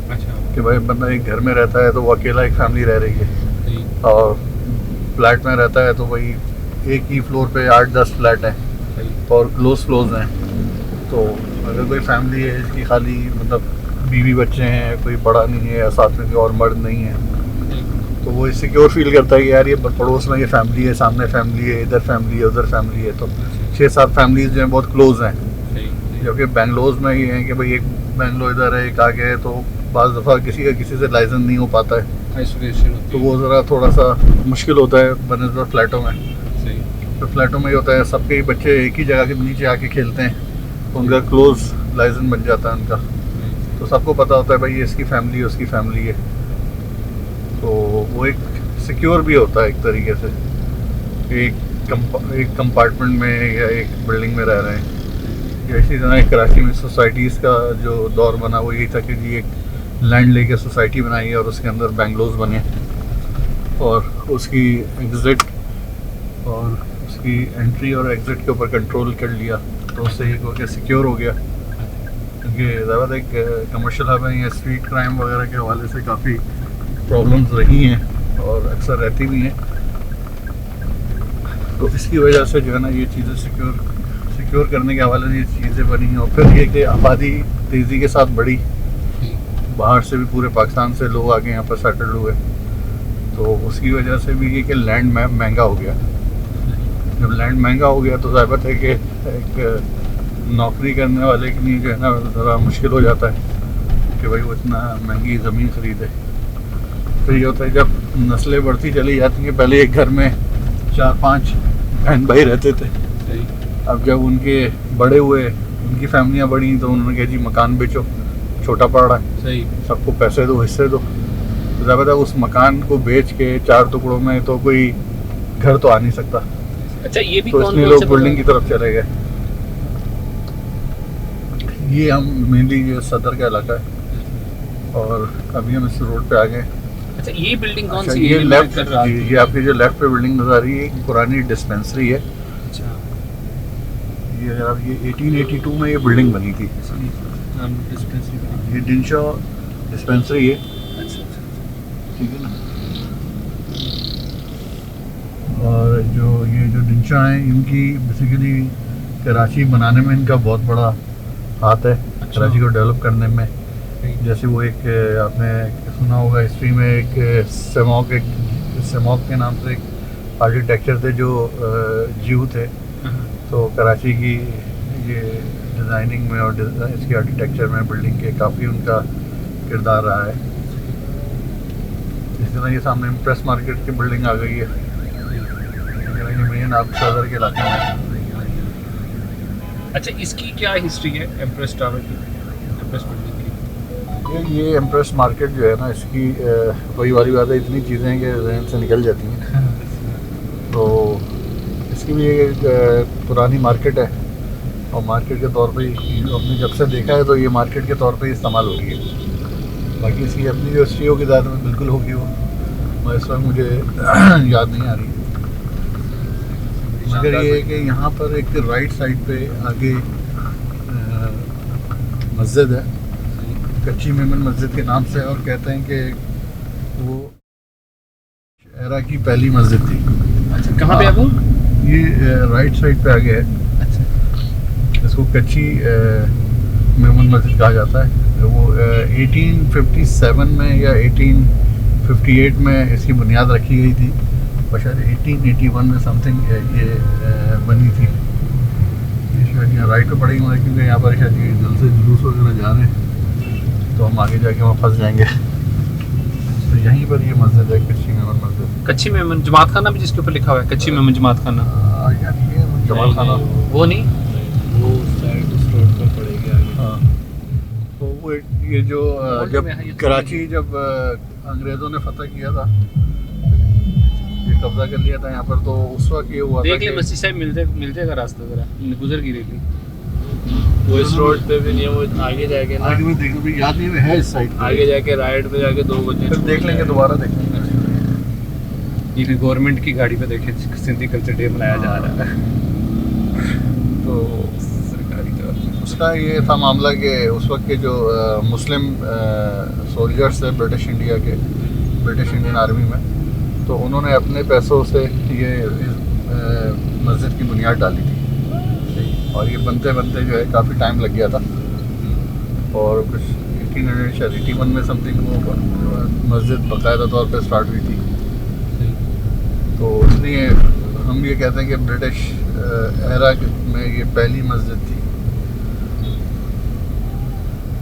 अच्छा, कि भाई बंदा एक घर में रहता है तो वो अकेला एक फैमिली रह रही है, और फ्लैट में रहता है तो वही एक ही फ्लोर पे 8-10 फ्लैट हैं और क्लोज हैं। तो अगर कोई फैमिली है जिसकी खाली मतलब बीवी बच्चे हैं, कोई बड़ा नहीं है या साथ में कोई और मर्द नहीं है, तो वो सिक्योर फील करता है कि यार ये पड़ोस में ये फैमिली है, सामने फैमिली है, इधर फैमिली है, उधर फैमिली है। तो 6-7 फैमिलीज जो हैं बहुत क्लोज हैं। जबकि बेंगलोर में ये है कि भाई एक बेंगलोर इधर है, एक आगे है, तो बाज़ दफ़ा किसी का किसी से लाइसेंस नहीं हो पाता है, आइसोलेशन, तो वो ज़रा थोड़ा सा मुश्किल होता है बनस्बत फ्लैटों में। तो फ्लैटों में ये होता है सबके बच्चे एक ही जगह के नीचे आके खेलते हैं, तो उनका क्लोज लाइसेंस बन जाता है उनका। तो सबको पता होता है भाई ये इसकी फैमिली है, उसकी फैमिली है। तो वो एक सिक्योर भी होता है एक तरीके से, एक कंपार्टमेंट में या एक बिल्डिंग में रह रहे हैं। इसी तरह कराची में सोसाइटीज़ का जो दौर बना वो यही था कि जी एक लैंड लेके सोसाइटी बनाई और उसके अंदर बैंगलोज बने और उसकी एग्ज़िट और उसकी एंट्री और एग्ज़िट के ऊपर कंट्रोल कर लिया, तो उससे एक हो गया सिक्योर हो गया। क्योंकि ज़्यादा एक कमर्शियल हब है, या स्ट्रीट क्राइम वगैरह के हवाले से काफ़ी प्रॉब्लम्स रही हैं और अक्सर रहती भी हैं। तो इसकी वजह से जो है ना ये चीज़ें सिक्योर करने के हवाले से ये चीज़ें बनी हैं। और फिर ये कि आबादी तेज़ी के साथ बढ़ी, बाहर से भी पूरे पाकिस्तान से लोग आके यहाँ पर सेटल हुए, तो उसकी वजह से भी ये कि लैंड महंगा हो गया। जब लैंड महंगा हो गया तो ज़ाहिर बात है कि एक नौकरी करने वाले के लिए जो है ना ज़रा मुश्किल हो जाता है कि भाई वो इतना महंगी ज़मीन ख़रीदे। फिर ये होता है जब नस्लें बढ़ती चली जाती हैं, पहले एक घर में 4-5 बहन भाई रहते थे, अब जब उनके बड़े हुए, उनकी फैमिलियाँ बढ़ी, तो उन्होंने कहा जी मकान बेचो, छोटा पड़ रहा है, सही। सबको पैसे दो, हिस्से दो। तो ज़्यादा उस मकान को बेच के 4 टुकड़ों में तो कोई घर तो आ नहीं सकता, अच्छा ये भी तो कौन इसलिए कौन लोग से बिल्डिंग की तरफ चले गए। ये हम मेनली ये सदर का इलाका है और अभी हम इस रोड पे आ गए। अच्छा ये बिल्डिंग कौन अच्छा, सी ये है? लेफ्ट, कर रहा ये आपकी जो लेफ्ट पे बिल्डिंग नजर आ रही है एक पुरानी डिस्पेंसरी है। अच्छा ये अगर आप ये 1882 में ये बिल्डिंग बनी थी, हम डिस्पेंसरी। ये डिंशा डिस्पेंसरी है, अच्छा ठीक है ना। और ये जो डिंशा हैं इनकी बेसिकली कराची बनाने में इनका बहुत बड़ा हाथ है, कराची को डेवलप करने में। जैसे वो एक आपने सुना होगा हिस्ट्री में एक सेमॉक के नाम से एक आर्किटेक्चर थे जो जीव थे, तो कराची की ये डिज़ाइनिंग में और इसकी आर्किटेक्चर में बिल्डिंग के काफ़ी उनका किरदार रहा है। इस तरह ये सामने इम्प्रेस मार्केट की बिल्डिंग आ गई है, ये मेन आप सदर के इलाके में। अच्छा इसकी क्या हिस्ट्री है एम्प्रेस टावर की, एम्प्रेस बिल्डिंग की? ये एम्प्रेस मार्केट जो है ना, इसकी वही वाली बात है, इतनी चीज़ें कि जहन से निकल जाती हैं। तो इसकी भी एक पुरानी मार्केट है और मार्केट के तौर पे हमने जब से देखा है तो ये मार्केट के तौर पे इस्तेमाल हो रही है। बाकी इसकी अपनी जो हिस्ट्री होगी ज़्यादा में बिल्कुल होगी वो, मैं इस वक्त मुझे याद नहीं आ रही। मगर ये है कि यहाँ पर एक राइट साइड पे आगे मस्जिद है, कच्ची मेमन मस्जिद के नाम से, और कहते हैं कि वो एरा की पहली मस्जिद थी। अच्छा कहाँ पे है वो? ये राइट साइड पे आगे है। अच्छा इसको कच्ची मेमन मस्जिद कहा जाता है। वो 1857 में या 1858 में इसकी बुनियाद रखी गई थी और शायद 1881 में समथिंग ये बनी थी। ये शायद यहाँ राइट पे पड़ेगी हमारे, क्योंकि यहाँ पर शायद ये जल से जुलूस वगैरह जा रहे हैं, तो हम आगे जाके वहाँ फंस जाएंगे। तो यहीं पर ये मस्जिद है, कच्ची मेमन मस्जिद। कच्ची मेमन जमात खाना भी जिसके ऊपर लिखा हुआ है, कच्ची मेमन जमात खाना। यार ये जमाल खाना वो नहीं, वो साइड उस रोड पर पड़ेगी आगे। हाँ, तो वो ये जो जब में है, ये कराची जब अंग्रेज़ों ने फतह किया था, ये कब्जा कर लिया था यहाँ पर, तो उस वक्त ये हुआ था देख ले कि मस्जिद साहब मिलते का रास्ता जरा गुजर गिरी थी। वो इस रोड पे भी नहीं है, वो आगे जाके ना, आगे में देखना भी याद नहीं है इस साइड पे। आगे जाके राइट पे जाके 2 बजे फिर देख लेंगे, दोबारा देख लेंगे। ये भी गवर्नमेंट की गाड़ी पे देखे सिंधी कल्चर डे मनाया जा रहा है, तो सरकारी तौर पे। उसका ये था मामला कि उस वक्त के जो मुस्लिम सोल्जर्स थे ब्रिटिश इंडिया के, ब्रिटिश इंडियन आर्मी में, तो उन्होंने अपने पैसों से ये मस्जिद की बुनियाद डाली थी और ये बनते बनते जो है काफ़ी टाइम लग गया था और कुछ 1881 में समथिंग वो मस्जिद बाकायदा तौर पे स्टार्ट हुई थी। तो इसलिए हम ये कहते हैं कि ब्रिटिश एरा में ये पहली मस्जिद थी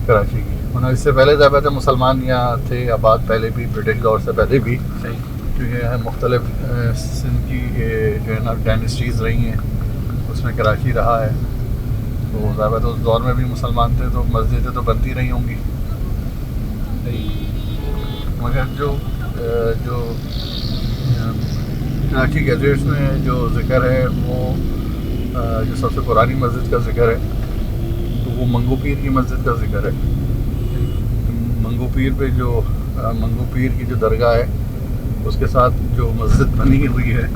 कराची की। मतलब इससे पहले ज़्यादा मुसलमान यहाँ थे आबाद, पहले भी ब्रिटिश दौर से पहले भी, क्योंकि यहाँ मुख्तलिफ सिंध की जो है ना डायनेस्टीज़ रही हैं, उसमें कराची रहा है। तो ज़्यादा उस दौर में भी मुसलमान थे, तो मस्जिदें तो बनती रही होंगी। मगर जो कराची गैजेट्स में जो जिक्र है वो जो सबसे पुरानी मस्जिद का जिक्र है, तो वो मंगू पीर की मस्जिद का जिक्र है। मंगू पीर पे जो मंगू पीर की जो दरगाह है, उसके साथ जो मस्जिद बनी हुई है,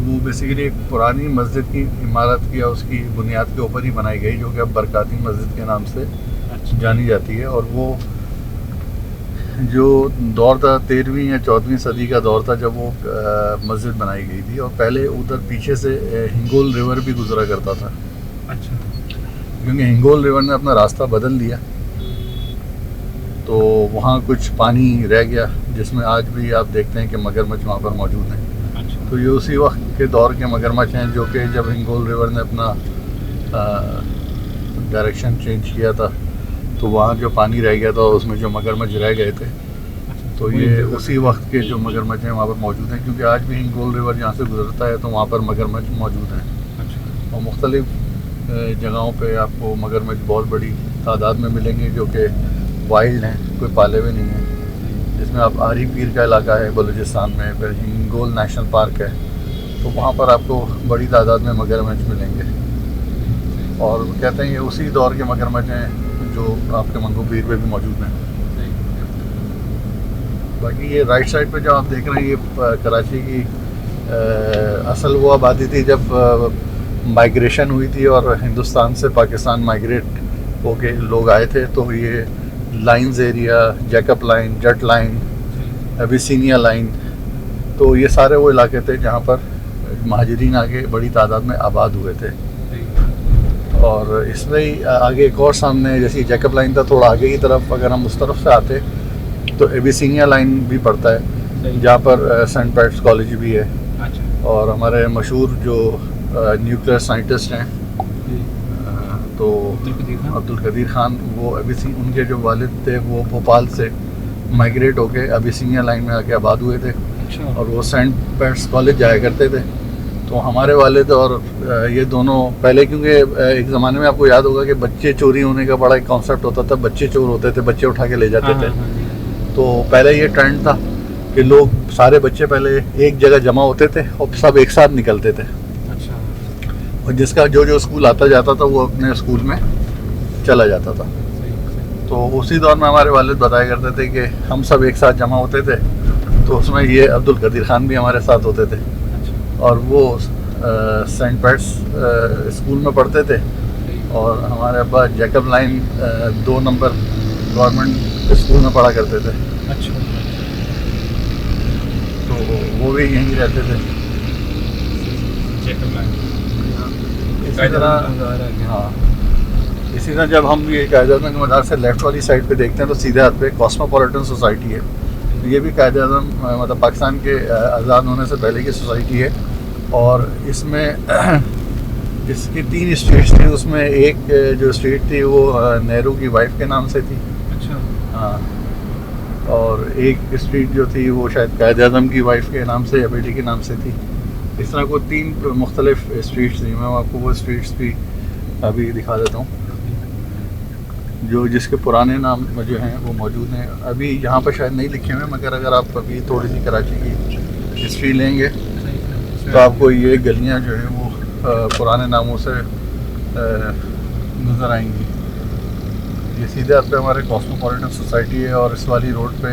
वो बेसिकली एक पुरानी मस्जिद की इमारत या उसकी बुनियाद के ऊपर ही बनाई गई, जो कि अब बरकाती मस्जिद के नाम से जानी जाती है। और वो जो दौर था 13वीं या 14वीं सदी का दौर था जब वो मस्जिद बनाई गई थी, और पहले उधर पीछे से हिंगोल रिवर भी गुजरा करता था। अच्छा क्योंकि हिंगोल रिवर ने अपना रास्ता बदल दिया तो वहाँ कुछ पानी रह गया जिसमें आज भी आप देखते हैं कि मगरमच्छ वहाँ पर मौजूद हैं। अच्छा। तो ये उसी वक्त के दौर के मगरमच्छ हैं जो कि जब हिंगोल रिवर ने अपना डायरेक्शन चेंज किया था तो वहाँ जो पानी रह गया था उसमें जो मगरमच्छ रह गए थे, तो ये उसी वक्त के जो मगरमच्छ हैं वहाँ पर मौजूद हैं, क्योंकि आज भी हिंगोल रिवर जहाँ से गुजरता है तो वहाँ पर मगरमच्छ मौजूद हैं। अच्छा। और मुख्तलिफ जगहों पे आपको मगरमच्छ बहुत बड़ी तादाद में मिलेंगे जो कि वाइल्ड हैं, कोई पाले हुए नहीं हैं। जिसमें आप आरी पीर का इलाका है बलूचिस्तान में, फिर हिंगोल नेशनल पार्क है, तो वहाँ पर आपको बड़ी तादाद में मगरमच्छ मिलेंगे। और कहते हैं ये उसी दौर के मगरमच्छ हैं जो आपके मंगो पीर पे भी मौजूद हैं। बाकी ये राइट साइड पे जो आप देख रहे हैं ये कराची की असल वो आबादी थी जब माइग्रेशन हुई थी और हिंदुस्तान से पाकिस्तान माइग्रेट होके लोग आए थे। तो ये लाइंस एरिया, जैकब लाइन, जट लाइन, अबिसिनिया लाइन, तो ये सारे वो इलाके थे जहाँ पर महाजरीन आगे बड़ी तादाद में आबाद हुए थे। और इसमें ही आगे एक और सामने जैसे जैकब लाइन था थोड़ा आगे की तरफ, अगर हम उस तरफ से आते तो एबिसिनिया लाइन भी पड़ता है जहाँ पर सेंट पैट्स कॉलेज भी है। अच्छा। और हमारे मशहूर जो न्यूक्लियर साइंटिस्ट हैं तो अब्दुल कदीर खान, वो उनके जो वालिद थे वो भोपाल से माइग्रेट होके अबिसिनिया लाइन में आके आबाद हुए थे। अच्छा। और वो सेंट पैट्स कॉलेज जाया करते थे। तो हमारे वालिद और ये दोनों पहले, क्योंकि एक ज़माने में आपको याद होगा कि बच्चे चोरी होने का बड़ा एक कॉन्सेप्ट होता था, बच्चे चोर होते थे, बच्चे उठा के ले जाते थे। तो पहले ये ट्रेंड था कि लोग सारे बच्चे पहले एक जगह जमा होते थे और सब एक साथ निकलते थे। अच्छा। और जिसका जो स्कूल आता जाता था वो अपने स्कूल में चला जाता था। तो उसी दौर में हमारे वालिद बताया करते थे कि हम सब एक साथ जमा होते थे, तो उसमें ये अब्दुल कदीर खान भी हमारे साथ होते थे। और वो सेंट पैट्स स्कूल में पढ़ते थे और हमारे अब्बा Jacob line 2 number government school में पढ़ा करते थे। अच्छा। तो वो भी यहीं रहते थे। इसी तरह हाँ, इसी तरह जब हम ये कायद-ए-आज़म के मदार से लेफ़्ट वाली साइड पे देखते हैं तो सीधे हाथ पे कॉस्मोपॉलिटन सोसाइटी है। तो ये भी कायद-ए-आज़म मतलब पाकिस्तान के आज़ाद होने से पहले की सोसाइटी है। और इसमें इसकी 3 स्ट्रीट्स थी, उसमें एक जो स्ट्रीट थी वो नेहरू की वाइफ के नाम से थी। अच्छा। हाँ। और एक स्ट्रीट जो थी वो शायद कायद-ए-आज़म की वाइफ के नाम से या बेटी के नाम से थी। इस तरह को 3 मुख्तलिफ स्ट्रीट्स थी। मैं आपको वो स्ट्रीट्स भी अभी दिखा देता हूँ जो जिसके पुराने नाम जो हैं वो मौजूद हैं। अभी यहाँ पर शायद नहीं लिखे हुए, मगर अगर आप अभी थोड़ी सी कराची की हिस्ट्री लेंगे तो आपको ये गलियाँ जो हैं वो पुराने नामों से नज़र आएंगी। ये सीधे हाथ पे हमारे कॉस्मोपॉलिटन सोसाइटी है और इस वाली रोड पे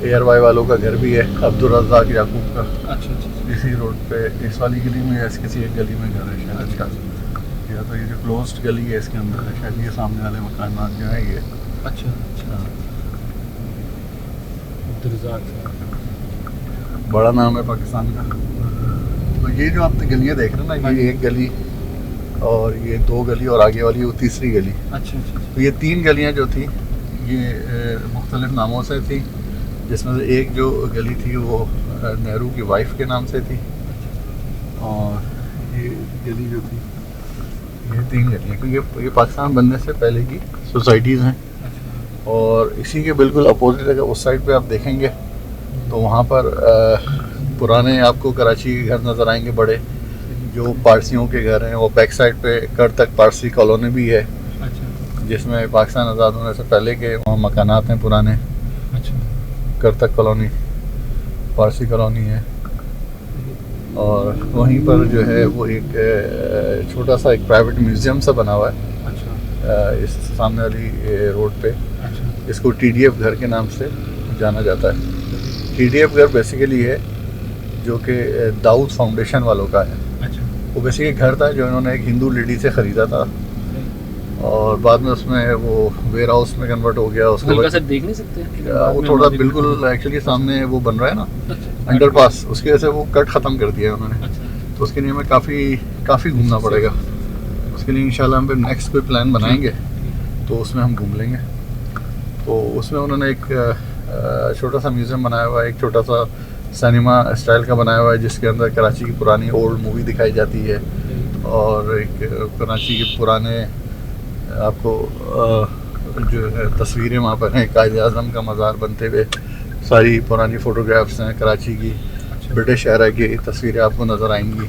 ARY वालों का घर भी है, अब्दुल रज़ाक याकूब का। अच्छा। इसी रोड पे इस वाली गली में या किसी एक गली में घर है शायद इसका, या तो ये जो क्लोज्ड गली है इसके अंदर है शायद। ये सामने वाले मकान जो है ये। अच्छा। बड़ा नाम है पाकिस्तान का। तो ये जो आप गलियाँ देख रहे हैं ना, ये एक गली और ये 2 गली और आगे वाली वो तीसरी गली। अच्छा। तो ये 3 गलियाँ जो थी ये मुख्तलिफ नामों से थी, जिसमें से एक जो गली थी वो नेहरू की वाइफ के नाम से थी। और ये गली जो थी, ये 3 गलियाँ, क्योंकि ये पाकिस्तान बनने से पहले की सोसाइटीज़ हैं। और इसी के बिल्कुल अपोजिट अगर उस साइड पे आप देखेंगे तो वहाँ पर पुराने आपको कराची के घर नज़र आएंगे बड़े, जो पारसियों के घर हैं। और बैक साइड पे कर तक पारसी कॉलोनी भी है। अच्छा। जिसमें पाकिस्तान आज़ाद होने से पहले के वहाँ मकानात हैं पुराने। अच्छा। कर तक कॉलोनी पारसी कॉलोनी है। और वहीं पर जो है वो एक छोटा सा एक प्राइवेट म्यूज़ियम सा बना हुआ है। अच्छा। इस सामने वाली रोड पे। अच्छा। इसको TDF घर के नाम से जाना जाता है। TDF घर बेसिकली है जो कि दाऊद फाउंडेशन वालों का है। अच्छा। वो बेसिकली घर था जो इन्होंने एक हिंदू लेडी से ख़रीदा था और बाद में उसमें वो वेयर हाउस में कन्वर्ट हो गया। उसको हल्का सा देख नहीं सकते? वो थोड़ा बिल्कुल एक्चुअली सामने वो बन रहा है ना अंडरपास, उसकी वजह से वो कट ख़त्म कर दिया है उन्होंने। अच्छा। तो उसके लिए हमें काफ़ी घूमना पड़ेगा। उसके लिए इंशाल्लाह हम फिर नेक्स्ट कोई प्लान बनाएंगे तो उसमें हम घूम लेंगे। तो उसमें उन्होंने एक छोटा सा म्यूज़ियम बनाया हुआ है, एक छोटा सा सिनेमा स्टाइल का बनाया हुआ है जिसके अंदर कराची की पुरानी ओल्ड मूवी दिखाई जाती है और एक कराची के पुराने आपको जो है तस्वीरें वहाँ पर हैं, कायद आज़म का मज़ार बनते हुए सारी पुरानी फ़ोटोग्राफ्स हैं कराची की, ब्रिटिश एरा की तस्वीरें आपको नज़र आएंगी।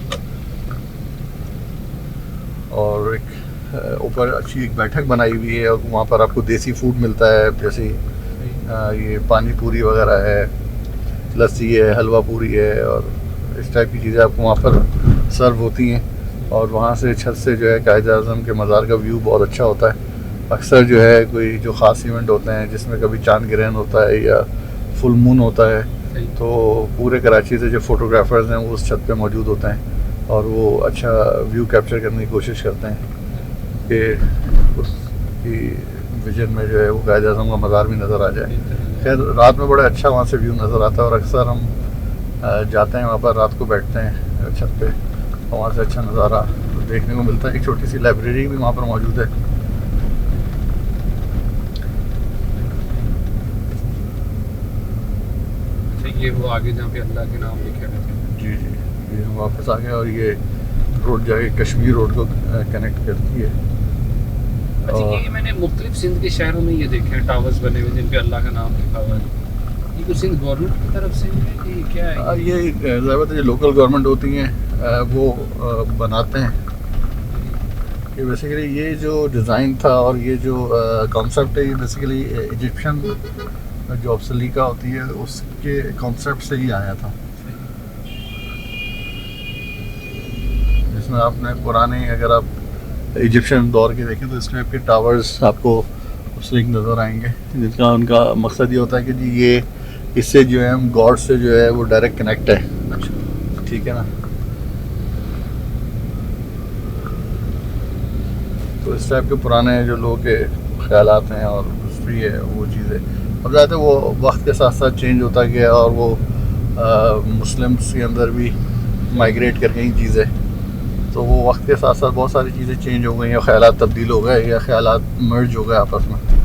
और एक ऊपर अच्छी एक बैठक बनाई हुई है और वहाँ पर आपको देसी फूड मिलता है, जैसे ये पानी पूरी वगैरह है, लस्सी है, हलवा पूरी है और इस टाइप की चीज़ें आपको वहाँ पर सर्व होती हैं। और वहाँ से छत से जो है कायद आज़म के मज़ार का व्यू बहुत अच्छा होता है। अक्सर जो है कोई जो ख़ास इवेंट होते हैं जिसमें कभी चांद ग्रहण होता है या फुल मून होता है, तो पूरे कराची से जो फ़ोटोग्राफ़र्स हैं वो उस छत पे मौजूद होते हैं और वो अच्छा व्यू कैप्चर करने की कोशिश करते हैं कि उसकी विजन में जो है वो कायद आज़म का मज़ार भी नज़र आ जाए। खैर रात में बड़ा अच्छा वहाँ से व्यू नज़र आता है और अक्सर हम जाते हैं वहाँ पर, रात को बैठते हैं छत पे और वहाँ से अच्छा नज़ारा देखने को मिलता है। एक छोटी सी लाइब्रेरी भी वहाँ पर मौजूद है। ये वो आगे जहाँ पे अल्लाह के नाम लिखे हुए थे। जी जी, ये हम वापस आ गए और ये रोड जाके कश्मीर रोड को कनेक्ट करती है। अच्छा, ये मैंने मुख्तलिफ सिंध के शहरों में ये देखे हैं टावर्स बने हुए जिन पे अल्लाह का नाम लिखा हुआ है। ये कुछ सिंध गवर्नमेंट की तरफ से है कि क्या है? ये ज़्यादातर जो लोकल गवर्नमेंट होती हैं वो बनाते हैं। ये बेसिकली ये जो डिज़ाइन था और ये जो कॉन्सेप्ट है, ये बेसिकली इजिप्शियन जो अब्सलीका होती है उसके कॉन्सेप्ट से ही आया था, जिसमें आपने पुराने अगर आप इजिप्शियन दौर के देखें तो इस टाइप के टावर्स आपको उस लिंक नज़र आएंगे, जिसका उनका मकसद ये होता है कि जी ये इससे जो है हम गॉड से जो है वो डायरेक्ट कनेक्ट है। अच्छा, ठीक है ना। तो इस टाइप के पुराने जो लोगों के ख्यालात हैं और हिस्ट्री है वो चीज़ें, अब ज़्यादा वो वक्त के साथ साथ चेंज होता गया और वो मुस्लिम्स के अंदर भी माइग्रेट कर गई चीज़ें, तो वो वक्त के साथ साथ बहुत सारी चीज़ें चेंज हो गई और ख्यालात तब्दील हो गए या ख्यालात मर्ज हो गए आपस में।